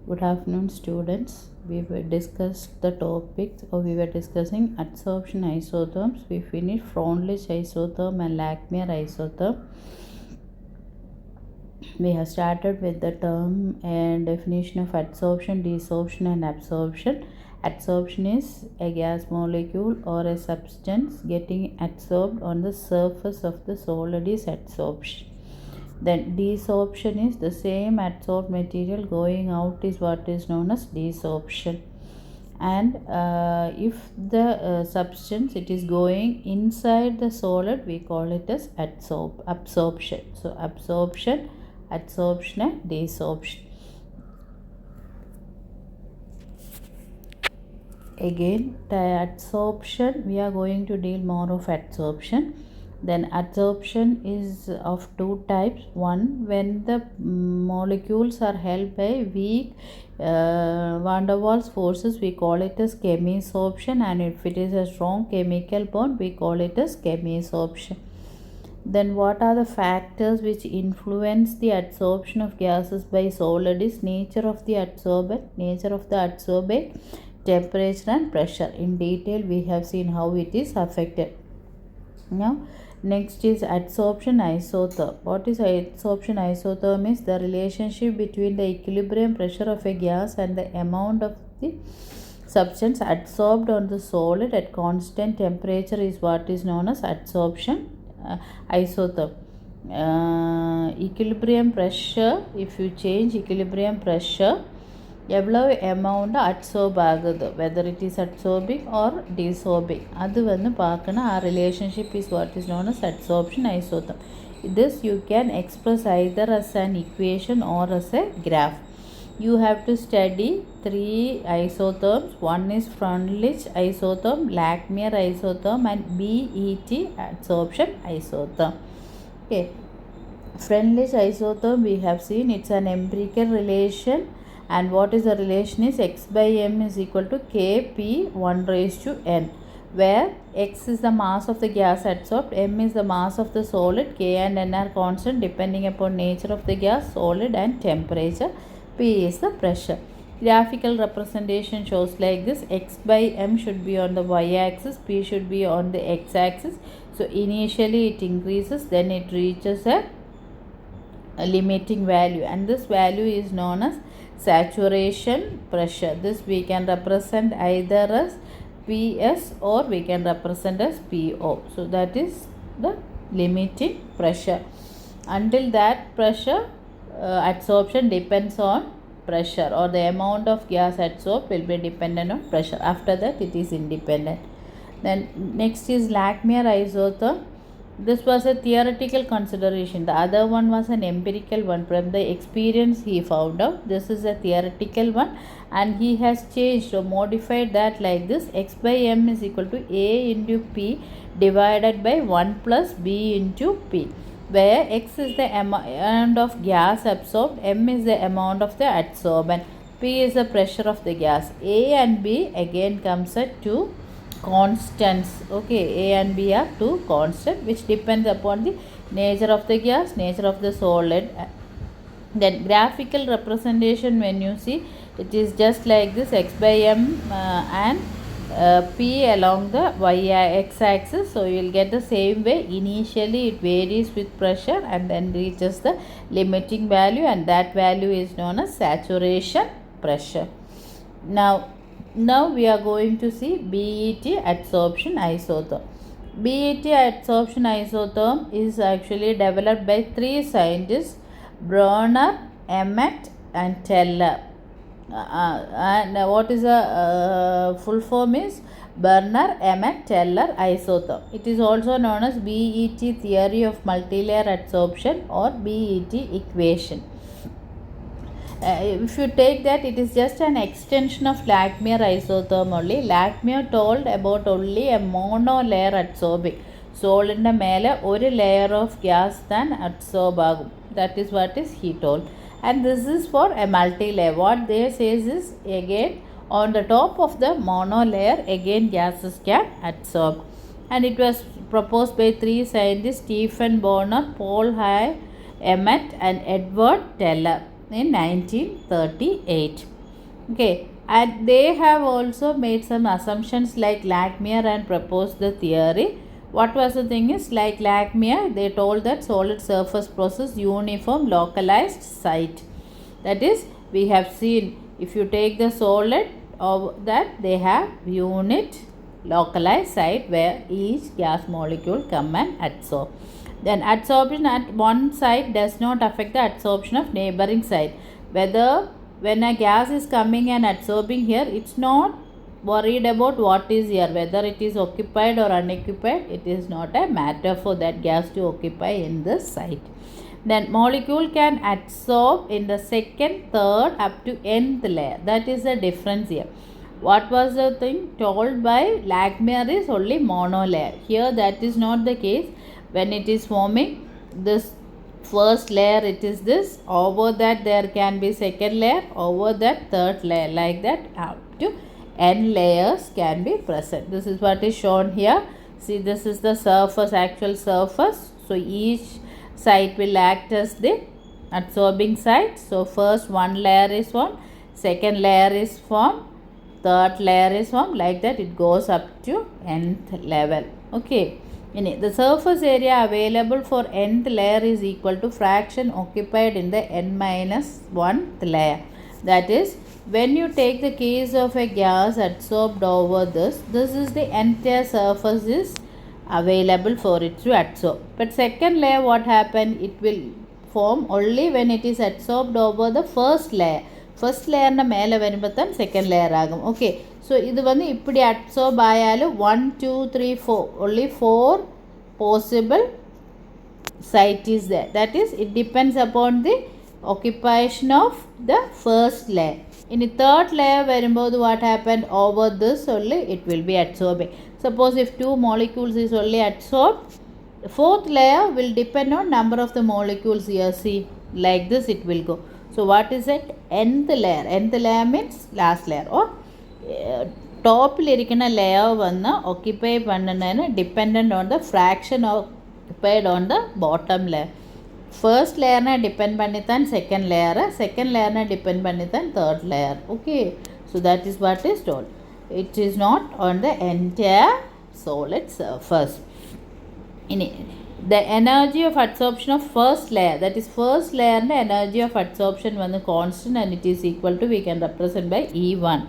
Good afternoon, students. We were discussed the topics, or we were discussing adsorption isotherms. We finished Freundlich isotherm and Lachmier isotherm. We have started with the term and definition of adsorption, desorption, and absorption. Adsorption is a gas molecule or a substance getting adsorbed on the surface of the solid is adsorption. Then desorption is the same adsorbed material going out is what is known as desorption. And if the substance it is going inside the solid, we call it as absorption. So absorption, adsorption and desorption. Again, the adsorption, we are going to deal more of adsorption. Then adsorption is of two types. One, when the molecules are held by weak van der Waals forces, we call it as chemisorption, and if it is a strong chemical bond, we call it as chemisorption. Then what are the factors which influence the adsorption of gases by solid is nature of the adsorbate, temperature and pressure. In detail we have seen how it is affected. Now next is adsorption isotherm. What is adsorption isotherm? Is the relationship between the equilibrium pressure of a gas and the amount of the substance adsorbed on the solid at constant temperature is what is known as adsorption isotherm. Equilibrium pressure, if you change equilibrium pressure, எவ்வளவு amount adsorb ஆகுது, whether it is adsorbing or desorbing, அது வந்து பார்க்கணும். A relationship is what is known as adsorption isotherm. This you can express either as an equation or as a graph. You have to study three isotherms. One is Freundlich isotherm, Lachmier isotherm and BET adsorption isotherm. Okay, Freundlich isotherm we have seen it's an empirical relation. And what is the relation is x by m is equal to kp 1 raised to n, where x is the mass of the gas adsorbed, m is the mass of the solid, k and n are constant depending upon nature of the gas, solid and temperature, p is the pressure. Graphical representation shows like this. X by m should be on the y axis, p should be on the x axis. So initially it increases, then it reaches a limiting value, and this value is known as saturation pressure. This we can represent either as PS or we can represent as PO. So that is the limiting pressure. Until that pressure, adsorption depends on pressure, or the amount of gas adsorbed will be dependent on pressure. After that it is independent. Then next is Lachmier isotherm. This was a theoretical consideration. The other one was an empirical one. From the experience he found out. This is a theoretical one, and he has changed or modified that like this. X by m is equal to A into P divided by 1 plus B into P, where x is the amount of gas absorbed, m is the amount of the adsorbent, P is the pressure of the gas. A and B again comes at 2 constants. Okay, A and B are two constants which depends upon the nature of the gas, nature of the solid. Then graphical representation, when you see, it is just like this. X by m and P along the x axis. So you will get the same way. Initially it varies with pressure and then reaches the limiting value, and that value is known as saturation pressure. Now we are going to see BET adsorption isotherm. BET adsorption isotherm is actually developed by three scientists, Bronner, Emmett and Teller. And what is the full form is Bronner, Emmett, Teller isotherm. It is also known as BET theory of multilayer adsorption or BET equation. If you take that, it is just an extension of Lachmier isotherm only. Lachmier told about only a monolayer adsorbing. Solid in മേലെ ഒരു layer of gas than adsorb ആകും. That is what is he told. And this is for a multi-layer. What they says is, again on the top of the monolayer again gases can adsorb. And it was proposed by three scientists, Stephen Bonner, Paul Hay, Emmett and Edward Teller in 1938. Okay, and they have also made some assumptions like Lagmier and proposed the theory. What was the thing is, like Lagmier, they told that solid surface process uniform localized site. That is, we have seen if you take the solid of that, they have unit localized site where each gas molecule come and absorb. Then adsorption at one site does not affect the adsorption of neighboring site. Whether when a gas is coming and absorbing here, it's not worried about what is here, whether it is occupied or unoccupied. It is not a matter for that gas to occupy in this site. Then molecule can adsorb in the second, third up to nth layer. That is the difference here. What was the thing told by Lagmier is only monolayer. Here that is not the case. When it is forming this first layer, it is this, over that there can be second layer, over that third layer, like that up to n layers can be present. This is what is shown here. See, this is the surface, actual surface. So each site will act as the absorbing site. So first one layer is formed, second layer is formed, third layer is formed, like that it goes up to nth level. Okay. The surface area available for nth layer is equal to fraction occupied in the n minus 1th layer. That is, when you take the case of a gas adsorbed over this is the entire surface is available for it to adsorb. But second layer, what happened? It will form only when it is adsorbed over the first layer. First layer na mele varumbothan second layer agum. Okay, so idu vandu ippadi adsorb ayalu 1 2 3 4 only 4 possible site is there. That is, it depends upon the occupation of the first layer. In the third layer varumbodhu what happened? Over this only it will be adsorbing. Suppose if two molecules is only adsorbed, the fourth layer will depend on number of the molecules here. See, like this it will go. So what is it? Nth layer. Nth layer means last layer, or topil irikana layer vanna occupy pannana dependent on the fraction occupied on the bottom layer. First layer na depend pannithan second layer, second layer na depend pannithan third layer. Okay, so that is what is told. It is not on the entire solid surface. The energy of adsorption of first layer, that is first layer the energy of adsorption when the constant and it is equal to, we can represent by E1.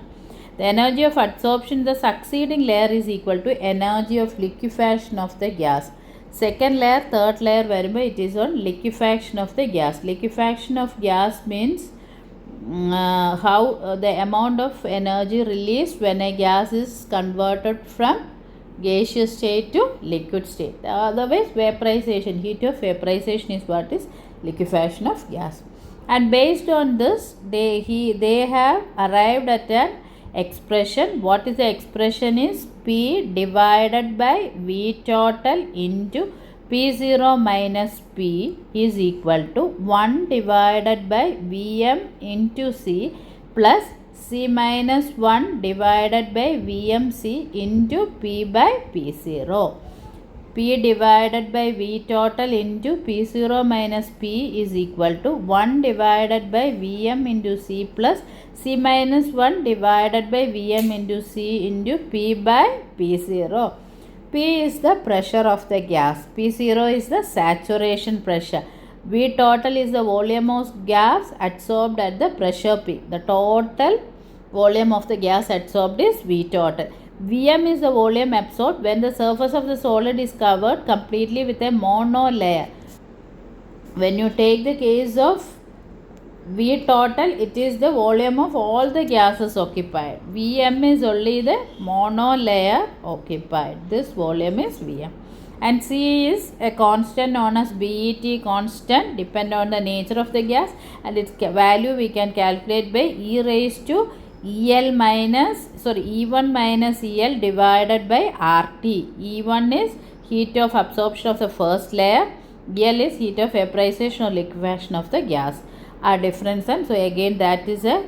The energy of adsorption in the succeeding layer is equal to energy of liquefaction of the gas. Second layer, third layer whereby it is on liquefaction of the gas. Liquefaction of gas means how the amount of energy released when a gas is converted from gaseous state to liquid state. Otherwise, vaporization, heat of vaporization is what is liquefaction of gas. And based on this, they have arrived at an expression. What is the expression is P divided by V total into P0 minus P is equal to 1 divided by Vm into C plus C minus 1 divided by VMC into P by P0. P divided by V total into P0 minus P is equal to 1 divided by Vm into C plus C minus 1 divided by Vm into C into P by P0. P is the pressure of the gas. P0 is the saturation pressure. V total is the volume of gas adsorbed at the pressure P. The total volume of the gas adsorbed is V total. Vm is the volume absorbed when the surface of the solid is covered completely with a monolayer. When you take the case of V total, it is the volume of all the gases occupied. Vm is only the monolayer occupied. This volume is Vm. And C is a constant known as BET constant, depend on the nature of the gas, and its value we can calculate by E raised to E1 minus EL divided by RT. E1 is heat of absorption of the first layer, EL is heat of vaporization or liquefaction of the gas. Are different, and so again that is a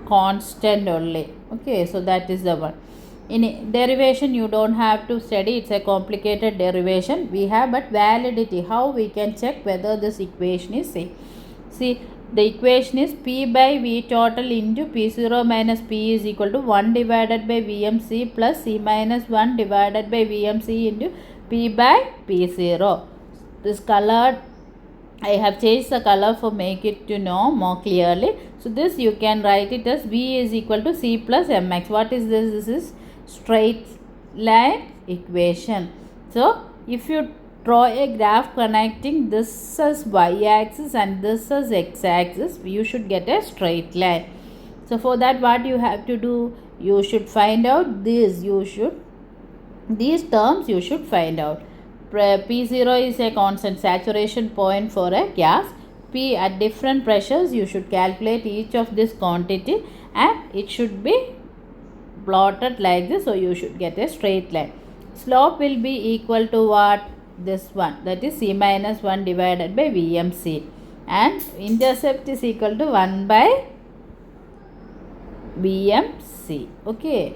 constant only. Okay, so that is the one. In derivation you don't have to study, it's a complicated derivation. We have but validity, how we can check whether this equation is same. See, The equation is P by V total into P0 minus P is equal to 1 divided by VMC plus C minus 1 divided by VMC into P by P0. This colored, I have changed the color for make it to know more clearly. So this you can write it as V is equal to C plus Mx. What is this? This is straight line equation. So if you draw a graph connecting this as y-axis and this as x-axis, you should get a straight line. So for that, what you have to do, you should find out these terms you should find out. P0 is a constant saturation point for a gas. P at different pressures, you should calculate each of this quantity and it should be plotted like this. So you should get a straight line. Slope will be equal to what? This one, that is C minus 1 divided by VMC, and intercept is equal to 1 by VMC. Okay.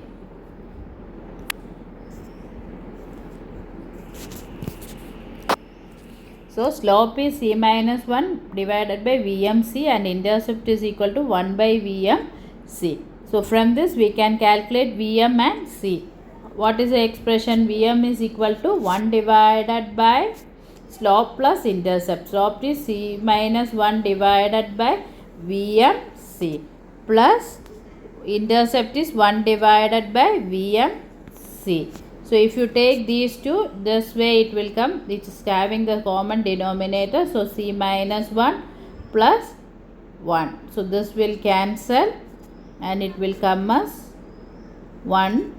So slope is C minus 1 divided by VMC and intercept is equal to 1 by VMC. So from this we can calculate VM and C. What is the expression? VM is equal to 1 divided by slope plus intercept. Slope is C minus 1 divided by VMC plus intercept is 1 divided by VMC. So if you take these two, this way it will come. It is having the common denominator. So C minus 1 plus 1. So this will cancel and it will come as 1.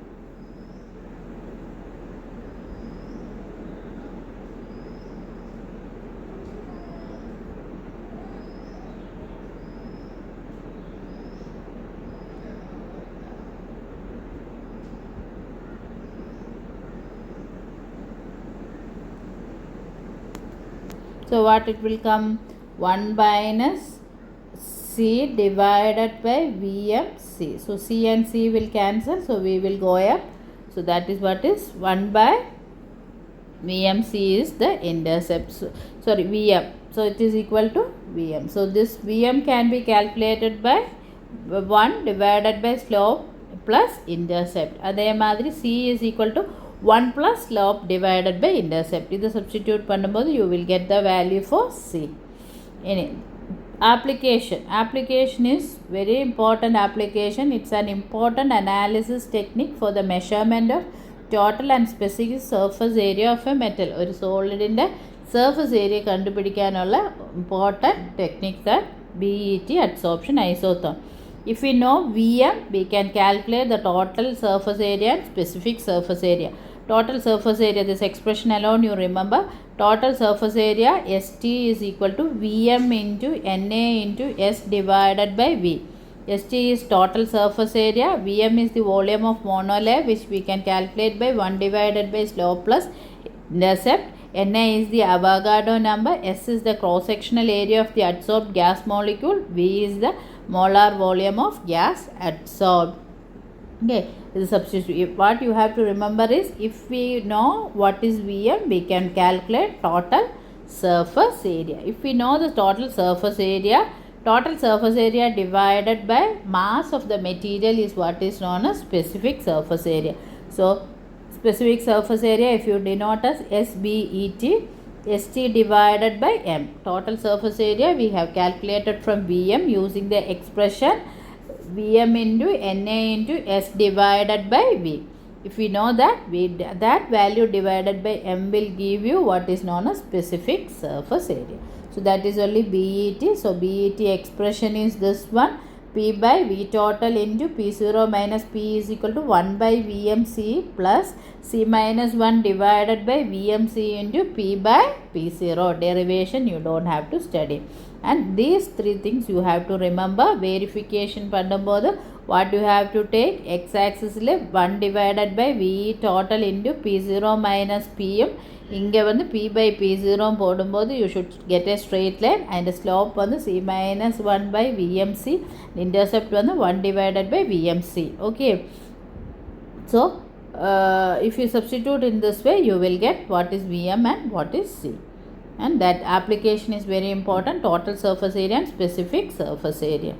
So what it will come? 1 minus C divided by VMC. So C and C will cancel. So we will go up. So that is what is 1 by VMC is the intercept. Sorry, VM. So it is equal to VM. So this VM can be calculated by 1 divided by slope plus intercept. Adhe madri C is equal to 1 plus slope divided by intercept. This substitute பண்ணும்போது you will get the value for C. Application is very important application. It's an important analysis technique for the measurement of total and specific surface area of a metal. ഒരു സോളിഡിൻ്റെ surface area കണ്ടുപിടിക്കാനുള്ള important technique that BET adsorption isotherm. If we know VM, we can calculate the total surface area and specific surface area. Total surface area, this expression alone you remember. Total surface area ST is equal to VM into NA into S divided by V. ST is total surface area. VM is the volume of monolayer which we can calculate by 1 divided by slope plus intercept. Na is the Avogadro number. S is the cross-sectional area of the adsorbed gas molecule. V is the molar volume of gas adsorbed. Okay, this is substitute. What you have to remember is, if we know what is VM, we can calculate total surface area. If we know the total surface area divided by mass of the material is what is known as specific surface area. So specific surface area, if you denote as SBET, ST divided by M. Total surface area we have calculated from VM using the expression VM into Na into S divided by V. If we know that, that value divided by M will give you what is known as specific surface area. So that is only BET. So BET expression is this one. P by V total into P0 minus P is equal to 1 by VMC plus C minus 1 divided by VMC into P by P0. Derivation you don't have to study. And these three things you have to remember. Verification பண்ணும்போது what you have to take, x-axis 1 divided by V total into P0 minus PM. இங்கே வந்து P by P0 போடும்போது you should get a straight line and slope வந்து C minus 1 by VMC. Intercept வந்து 1 divided by VMC. Okay. So if you substitute in this way, you will get what is VM and what is C. and that application is very important, total surface area and specific surface area.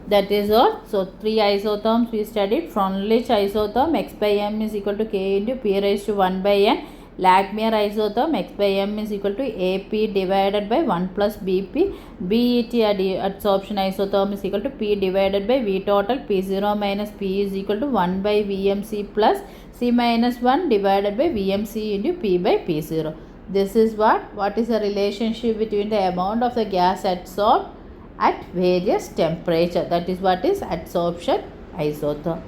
That is all. So 3 isotherms we studied. Freundlich isotherm x by m is equal to k into p raised to 1 by n. Langmuir isotherm x by m is equal to ap divided by 1 plus bp. BET adsorption isotherm is equal to p divided by v total. P0 minus p is equal to 1 by vmc plus c minus 1 divided by vmc into p by p0. This is what is the relationship between the amount of the gas adsorbed at various temperature. That is what is adsorption isotherm.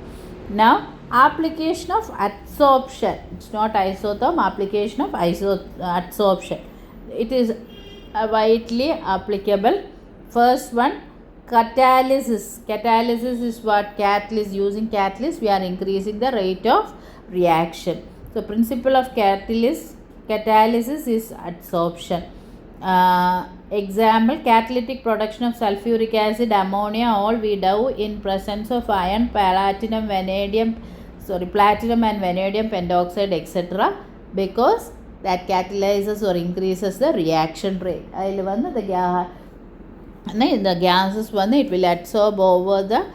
Now application of adsorption, it's not isotherm, application of adsorption. It is widely applicable. First one, catalysis. Catalysis is what? Catalyst. Using catalyst we are increasing the rate of reaction. So principle of catalysis is adsorption. Example, catalytic production of sulfuric acid, ammonia, all we do in presence of iron, platinum and vanadium pentoxide, etc. because that catalyzes or increases the reaction rate. The gases it will adsorb over the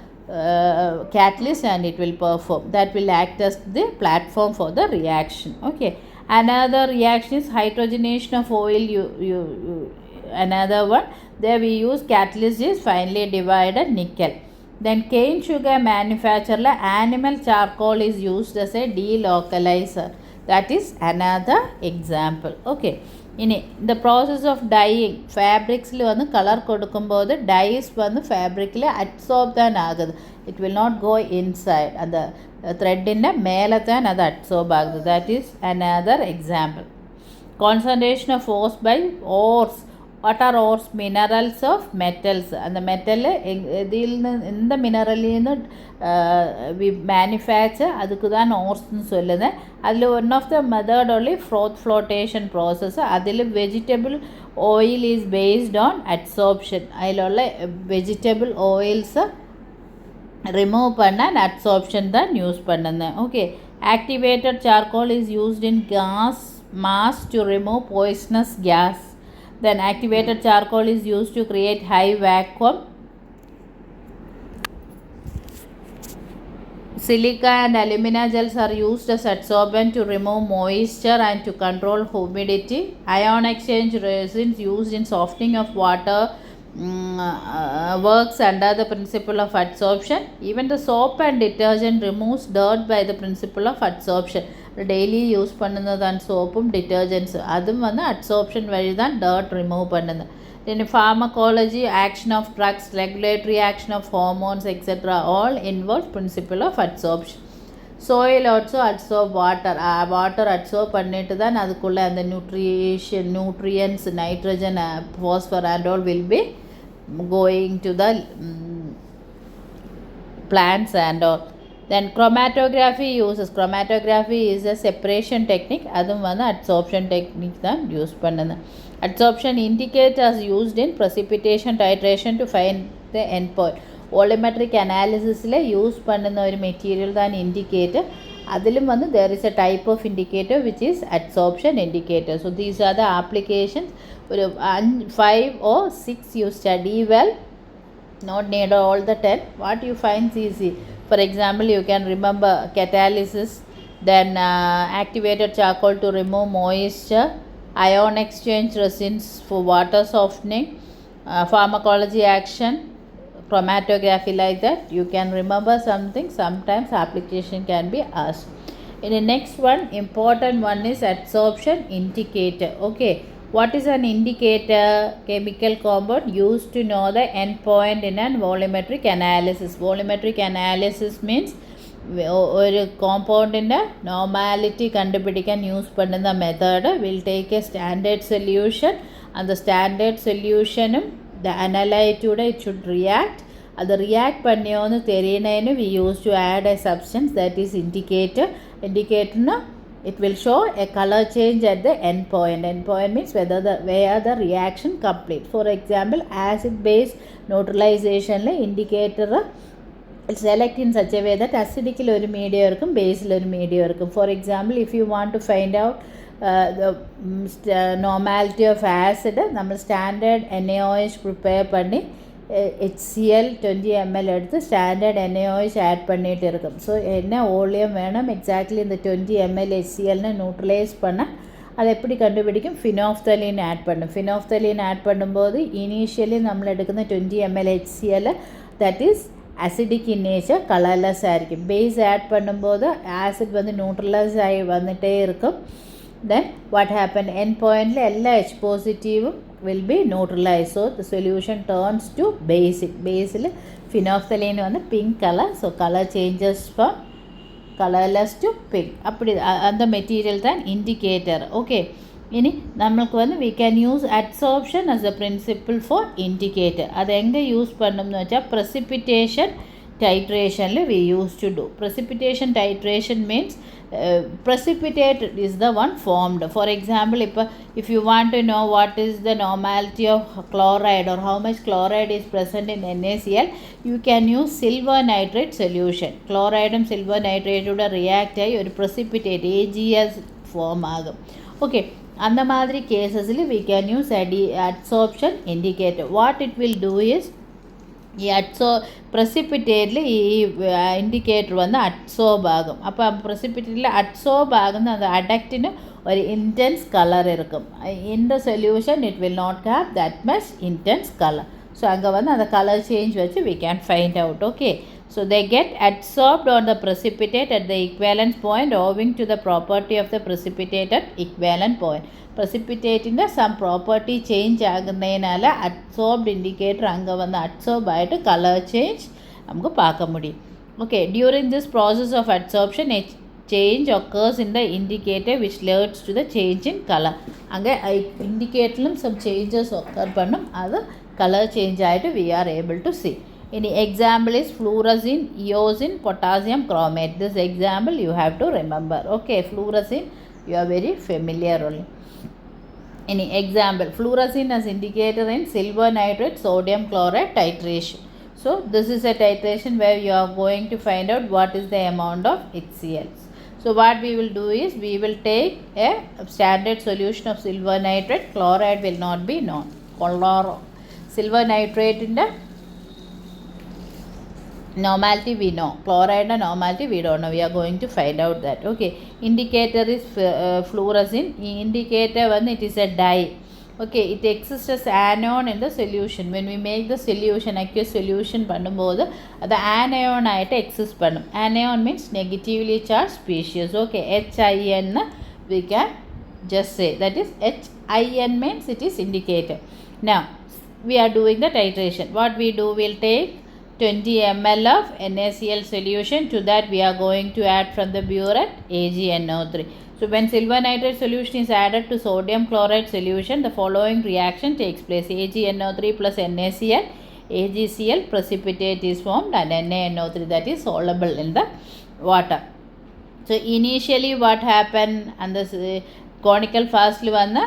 catalyst and it will perform. That will act as the platform for the reaction. Okay. Another reaction is hydrogenation of oil. Another one, there we use catalyst is finely divided nickel. Then cane sugar manufacture animal charcoal is used as a delocalizer. That is another example. Okay. In the process of dyeing, fabrics color kodukkumbodhu dyes fabric adsorb than agadu. It will not go inside, and the thread in the mele than adsorb agadu. That is another example. Concentration of ores by ores. What are ores? Minerals of metals. And the metal in the mineral we manufacture adukku ores nu solludhu. Adil one of the method only froth flotation process. Adil vegetable oil is based on adsorption. Adil vegetable oils remove panna and adsorption than use panna. Okay. Activated charcoal is used in gas mask to remove poisonous gas. Then activated charcoal is used to create high vacuum. Silica and alumina gels are used as adsorbent to remove moisture and to control humidity. Ion exchange resins used in softening of water works under the principle of adsorption. Even the soap and detergent removes dirt by the principle of adsorption. Daily use பண்ணுന്നதான் சோப்பும் detergents அதுவும் adsorption வழி தான் dirt remove பண்ணுது. Then pharmacology, action of drugs, regulatory action of hormones, etc. all involve principle of adsorption. Soil also adsorb water. Water adsorb பண்ணிட்டு தான் அதுக்குள்ள அந்த nutrients, nitrogen, phosphorus and all will be going to the plants and all. Then chromatography uses. Chromatography is a separation technique. Adum adsorption technique than use pannana. Adsorption indicators used in precipitation titration to find the endpoint. Volumetric analysis le use pannana or material than indicator. Adilum there is a type of indicator which is adsorption indicator. So these are the applications. 5 or 6 you study well. Not need all the 10. What you find is easy. For example, you can remember catalysis, then activated charcoal to remove moisture, ion exchange resins for water softening, pharmacology action, chromatography, like that. You can remember something. Sometimes application can be asked. In the next one, important one is adsorption indicator. Okay. What is an indicator? Chemical compound used to know the endpoint in an volumetric analysis. Volumetric analysis means ഒരു കോമ്പൗണ്ടിൻ്റെ normality കണ്ടുപിടിക്കാൻ use പറ്റുന്ന method will take a standard solution. அந்த standard സൊല്യൂഷനും the analyte it should react. அது react பண்ணியோன்னு தெரியணுன்னு we use to add a substance, that is indicator. Indicatorனா it will show a color change at the end point. End point means where the reaction complete. For example, acid base neutralization le indicator select in such a way that acidic il oru medium irukum, base il oru medium irukum. For example, if you want to find out normality of acid നമ്മൾ standard NaOH പ്രിപ്പேர் பண்ணி HCl 20 ml எடுத்து standard NaOH add பண்ணிட்டு இருக்கும். So என்ன ஓலியம் வேணும் exactly இந்த 20 ml HClன்னு neutralise பண்ண அது எப்படி கண்டுபிடிக்கும்? ஃபினாஃப்தலீன் ஆட் பண்ணும். ஃபினாஃப்தலீன் ஆட் பண்ணும்போது இனிஷியலி നമ്മൾ എടുക്കുന്ന 20 ml HCl that is acidic in nature, colourless ஆகிருக்கும். பேஸ் ஆட் பண்ணும்போது ஆசிட் வந்து நியூட்ரலைஸ் ஆகி வந்துகிட்டே இருக்கும். தென் வாட் ஹேப்பன், என் பாயிண்டில் எல்லா H பாசிட்டிவும் will be neutralized. So the solution turns to basic. Basic phenolphthalein வந்து pink color. So color changes from colorless to pink. அப்படி அந்த மெட்டீரியல் தான் இண்டிகேட்டர். ஓகே, இனி நம்மளுக்கு வந்து we can use adsorption as a principle for indicator. அது எங்கே use பண்ணோம்னு வச்சா precipitation titrationல we used to do. Precipitation titration means precipitate is the one formed. For example, if you want to know what is the normality of chloride or how much chloride is present in NaCl, you can use silver nitrate solution. Chloride and silver nitrate would react ஆகி ஒரு precipitate AgS form ஆகும். Okay, அந்த மாதிரி கேசஸில் we can use adsorption indicator. What it will do is ப்ரெசிபிட்டேட்டில் indicator வந்து adsorb ஆகும். அப்போ ப்ரெசிபிட்டேட்டில் அட்சோர்ப் ஆகுது அந்த அடக்டின்னு ஒரு இன்டென்ஸ் கலர் இருக்கும். இந்த solution it will not have that much intense colour. So அங்கே வந்து அந்த கலர் சேஞ்ச் வச்சு we can find out. Okay, so they get adsorbed on the precipitate at the equivalence point owing to the property of the precipitate at equivalent point. ப்ரெசிபிட்டேட்டிൻ്റെ some property change ആകുന്നതിനാൽ adsorbed indicator അங்கே வந்து adsorb ആയിട്ട് colour change നമുക്ക് பார்க்க முடியும். Okay, during this process of adsorption a change occurs in the indicator which leads to the change in colour. அங்கே இண்டிகேட்டரிலும் some changes occur பண்ணும், அது கலர் சேஞ்ச் ஆகிட்டு we are able to see. இனி example is fluorescein, eosin, potassium chromate. This example you have to remember. Okay, fluorescein you are very familiar only. Any example, fluorescein as indicator in silver nitrate sodium chloride titration. So this is a titration where you are going to find out what is the amount of HCl. So what we will do is we will take a standard solution of silver nitrate. Chloride will not be known. Silver nitrate in the normality we know, chloride and normality we don't know. We are going to find out that. Okay, indicator is fluorescein. Indicator one, it is a dye. Okay, it exists as anion in the solution. When we make the solution, aqueous solution பண்ணும்போது அது anion ஆகிட்டு exist பண்ணும். Anion means negatively charged species. Okay, HIN we can just say that is HIN means it is indicator. Now we are doing the titration. What we do, we'll take 20 ml of NaCl solution. To that we are going to add from the burette AgNO3. So when silver nitrate solution is added to sodium chloride solution, the following reaction takes place. AgNO3 plus NaCl, AgCl precipitate is formed and NaNO3 that is soluble in the water. So initially what happened, and the conical fastly வந்த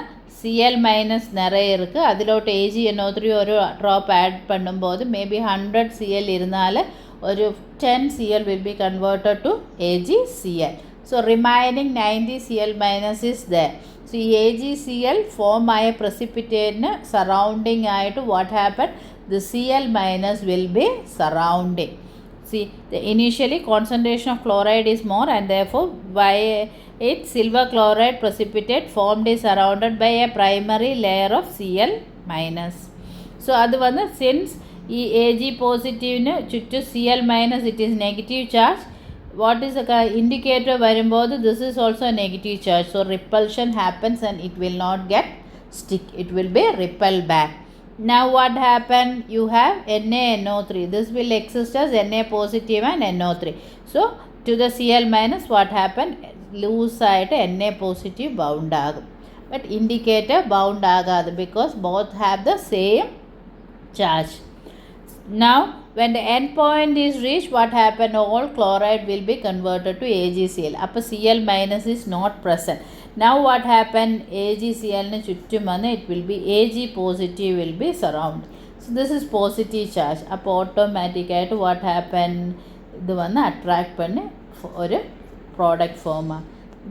Cl minus நிறைய இருக்குது, அதிலோட்டு AgNO3 ஒரு drop add பண்ணும்போது maybe 100 Cl இருந்தால ஒரு 10 Cl will be converted to AgCl. So remaining 90 Cl minus is there. So AgCl form ஆய precipitate surrounding ஆயிட்டு what happened, the Cl minus will be surrounding. See, the initially concentration of chloride is more and therefore by it silver chloride precipitate formed is surrounded by a primary layer of Cl minus. So அது வந்து since Ag positive னு சுற்று Cl minus it is negative charge, what is the indicator வரும்போது this is also a negative charge, so repulsion happens and it will not get stick, it will be repelled back. Now what happened, you have NaNO3, this will exist as Na positive and NO3. So to the Cl minus what happened, loose ஆகிட்டு Na positive bound ஆகும், but indicator bound ஆகாது because both have the same charge. Now when the end point is reached, what happened, all chloride will be converted to AgCl. அப்போ Cl minus is not present. Now what happened, AgCl னு சுற்றும் வந்து it will be Ag positive will be surrounded. So this is positive charge. அப்போ automatic ஆகிட்டு what happened, இது வந்து attract பண்ணி ஒரு product form.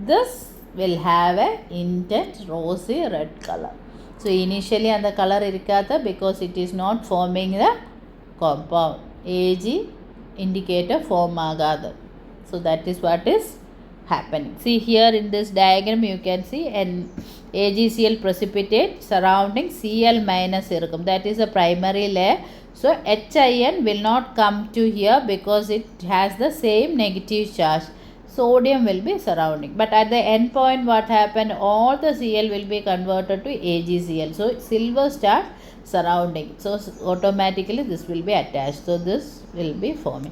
This will have a intense rosy red color. So initially and the color irikatha because it is not forming the compound. Ag indicator form agada. So that is what is happening. See here in this diagram you can see an AgCl precipitate surrounding Cl minus irukum. That is a primary layer. So HIN will not come to here because it has the same negative charge. Sodium will be surrounding, but at the end point what happened, all the Cl will be converted to AgCl. So silver start surrounding, so automatically this will be attached. So this will be forming.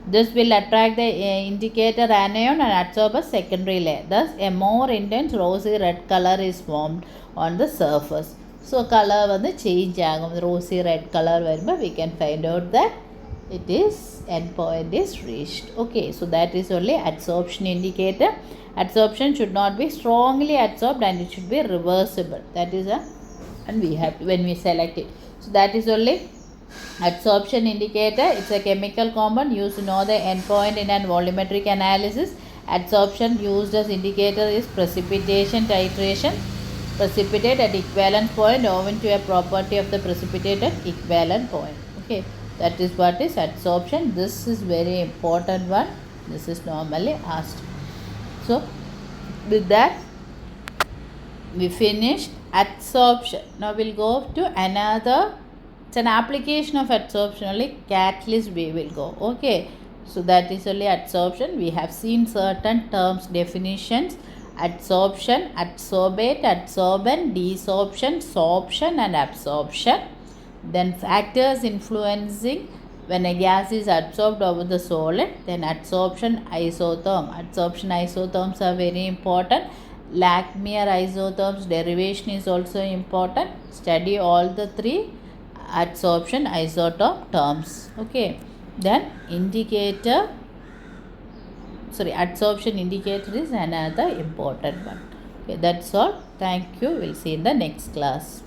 This will attract the indicator anion and absorb a secondary layer. Thus a more intense rosy red color is formed on the surface. So color vandu change agum, rosy red color varumba we can find out that it is end point is reached. Okay, so that is only adsorption indicator. Adsorption should not be strongly adsorbed and it should be reversible. That is a, and we have to, when we select it. So that is only adsorption indicator. It's a chemical compound used to know the end point in an volumetric analysis. Adsorption used as indicator is precipitation titration. Precipitate at equivalent point owing to a property of the precipitate at equivalent point. Okay, that is what is adsorption. This is very important one. This is normally asked. So with that we finished adsorption. Now we'll go to another. It's an application of adsorption, only catalyst we will go. Okay, so that is only adsorption. We have seen certain terms, definitions: adsorption, adsorbate, adsorbent, desorption, sorption and absorption. Then factors influencing when a gas is adsorbed over the solid. Then adsorption isotherm. Adsorption isotherms are very important. Lachmier isotherms derivation is also important. Study all the three adsorption isotherm terms. Okay, then indicator, sorry, adsorption indicator is another important one. Okay, that's all. Thank you. We'll see in the next class.